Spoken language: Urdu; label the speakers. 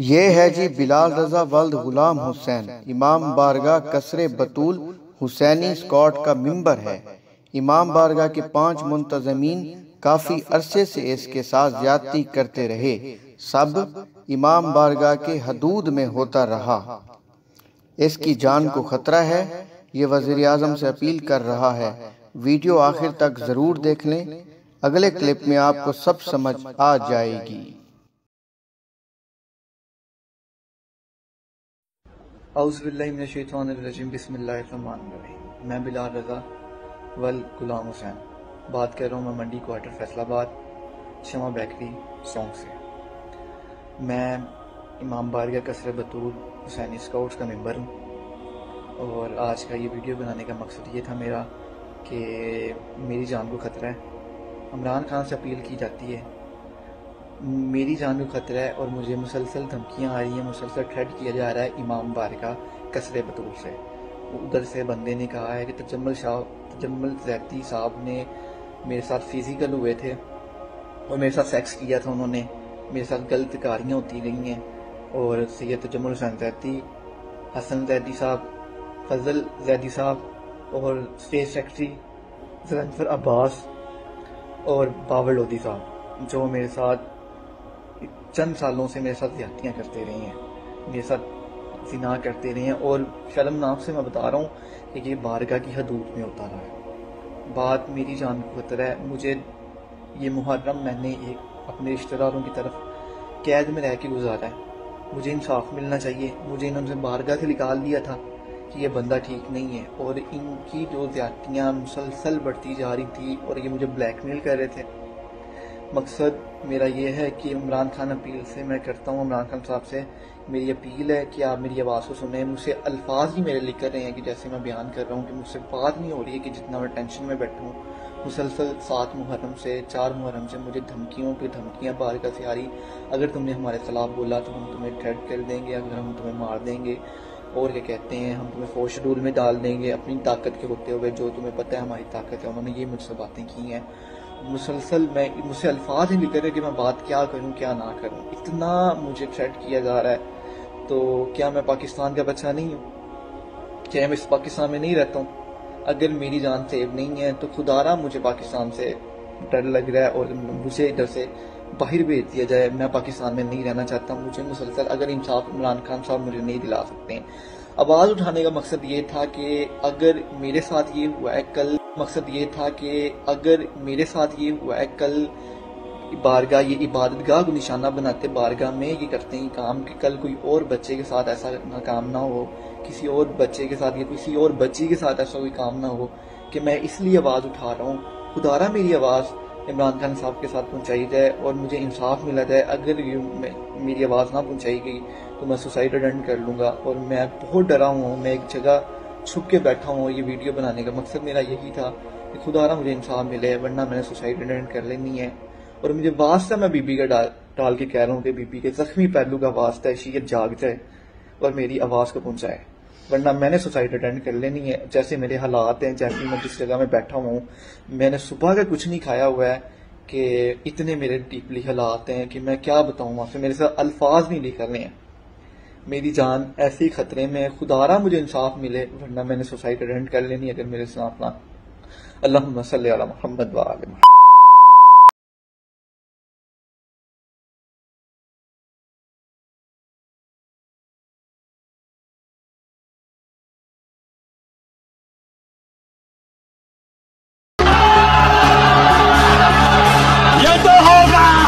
Speaker 1: یہ ہے جی بلال رضا ولد غلام حسین، امام بارگاہ قصر بطول حسینی اسکواڈ کا ممبر ہے۔ امام بارگاہ کے 5 منتظمین کافی عرصے سے اس کے ساتھ زیادتی کرتے رہے، سب امام بارگاہ کے حدود میں ہوتا رہا۔ اس کی جان کو خطرہ ہے، یہ وزیر اعظم سے اپیل کر رہا ہے۔ ویڈیو آخر تک ضرور دیکھ لیں، اگلے کلپ میں آپ کو سب سمجھ آ جائے گی۔
Speaker 2: اعوذ باللہ من الشیطان الرجیم، بسم اللہ الرحمن الرحیم۔ میں بلال رضا ول غلام حسین بات کر رہا ہوں، میں منڈی کوارٹر فیصل آباد شمع بیکری سونگ سے۔ میں امام بارگاہ قصر بطول حسینی اسکاؤٹس کا ممبر ہوں، اور آج کا یہ ویڈیو بنانے کا مقصد یہ تھا میرا کہ میری جان کو خطرہ ہے۔ عمران خان سے اپیل کی جاتی ہے، میری جان کو خطرہ ہے اور مجھے مسلسل دھمکیاں آ رہی ہیں، مسلسل تھریٹ کیا جا رہا ہے امام بارگاہ قصر بطول سے۔ ادھر سے بندے نے کہا ہے کہ تجمل زیدی صاحب نے میرے ساتھ فزیکل ہوئے تھے اور میرے ساتھ سیکس کیا تھا، انہوں نے میرے ساتھ غلط کاریاں ہوتی رہی ہیں، اور سید تجمل حسین زیدی، حسن زیدی صاحب، فضل زیدی صاحب اور اسٹیٹ سیکرٹری زلنفر عباس اور باور لودھی صاحب، جو میرے ساتھ چند سالوں سے میرے ساتھ زیادتیاں کرتے رہے ہیں، میرے ساتھ زنا کرتے رہے ہیں، اور شرمناک سے میں بتا رہا ہوں کہ یہ بارگاہ کی حدود میں ہوتا رہا ہے۔ بات میری جان کو خطرہ ہے۔ مجھے یہ محرم میں نے اپنے رشتہ داروں کی طرف قید میں رہ کے گزارا ہے، مجھے انصاف ملنا چاہیے۔ مجھے انہوں نے بارگاہ سے نکال دیا تھا کہ یہ بندہ ٹھیک نہیں ہے، اور ان کی جو زیادتیاں مسلسل بڑھتی جا رہی تھی اور یہ مجھے بلیک میل کر رہے تھے۔ مقصد میرا یہ ہے کہ عمران خان اپیل سے میں کرتا ہوں، عمران خان صاحب سے میری اپیل ہے کہ آپ میری آواز کو سنیں۔ مجھ سے الفاظ ہی میرے لکھ کر رہے ہیں کہ جیسے میں بیان کر رہا ہوں کہ مجھ سے بات نہیں ہو رہی ہے کہ جتنا میں ٹینشن میں بیٹھوں۔ مسلسل 7 محرم سے 4 محرم سے مجھے دھمکیوں پہ دھمکیاں بارگاہ سے آ رہی، اگر تم نے ہمارے خلاف بولا تو ہم تمہیں تھریٹ کر دیں گے، اگر ہم تمہیں مار دیں گے، اور کیا کہتے ہیں، ہم تمہیں فوج شیڈول میں ڈال دیں گے اپنی طاقت کے ہوتے ہوئے، جو تمہیں پتہ ہے ہماری طاقت ہے۔ انہوں نے یہ مجھ سے باتیں کی ہیں، مسلسل مجھ سے الفاظ ہی لکھ کر کہ میں بات کیا کروں کیا نہ کروں، اتنا مجھے تھریٹ کیا جا رہا ہے۔ تو کیا میں پاکستان کا بچہ نہیں ہوں؟ کیا میں اس پاکستان میں نہیں رہتا ہوں؟ اگر میری جان سیو نہیں ہے تو خدا را مجھے پاکستان سے ڈر لگ رہا ہے، اور مجھے ادھر سے باہر بھیج دیا جائے۔ میں پاکستان میں نہیں رہنا چاہتا ہوں۔ مجھے مسلسل اگر انصاف عمران خان صاحب مجھے نہیں دلا سکتے ہیں۔ آواز اٹھانے کا مقصد یہ تھا کہ اگر میرے ساتھ یہ ہوا ہے کل بارگاہ یہ عبادت گاہ کو نشانہ بناتے بارگاہ میں یہ کرتے ہیں کام کہ کل کوئی اور بچے کے ساتھ ایسا کام نہ ہو، کسی اور بچے کے ساتھ یا کسی اور بچی کے ساتھ ایسا کوئی کام نہ ہو، کہ میں اس لیے آواز اٹھا رہا ہوں۔ خدا را میری آواز عمران خان صاحب کے ساتھ پہنچائی جائے اور مجھے انصاف ملا جائے۔ اگر میری آواز نہ پہنچائی گئی تو میں سوسائڈ اٹینڈ کر لوں گا، اور میں بہت ڈرا ہوں، میں ایک جگہ چھپ کے بیٹھا ہوں۔ یہ ویڈیو بنانے کا مقصد میرا یہی تھا کہ خدا را مجھے انصاف ملے، ورنہ میں نے سوسائڈ اٹینڈ کر لینی ہے۔ اور مجھے واسطہ میں بی بی کا ڈال کے کہہ رہا ہوں کہ بی بی کے زخمی پہلو کا واسطہ ہے، شیعت جاگ جائے اور میری آواز کو پہنچائے، ورنہ میں نے سوسائڈ اٹینڈ کر لینی ہے۔ جیسے میرے حالات ہیں، جیسے میں جس جگہ میں بیٹھا ہوں، میں نے صبح کا کچھ نہیں کھایا ہوا ہے، کہ اتنے میرے ڈیپلی حالات ہیں کہ میں کیا بتاؤں آپ سے، میرے ساتھ الفاظ نہیں لکھ رہے ہیں۔ میری جان ایسے ہی خطرے میں، خدا را مجھے انصاف ملے، ورنہ میں نے سوسائڈ اٹینڈ کر لینی اگر میرے ساتھ نہ۔ اللہم صلی علی محمد و آل محمد۔
Speaker 3: یہ تو ہوگا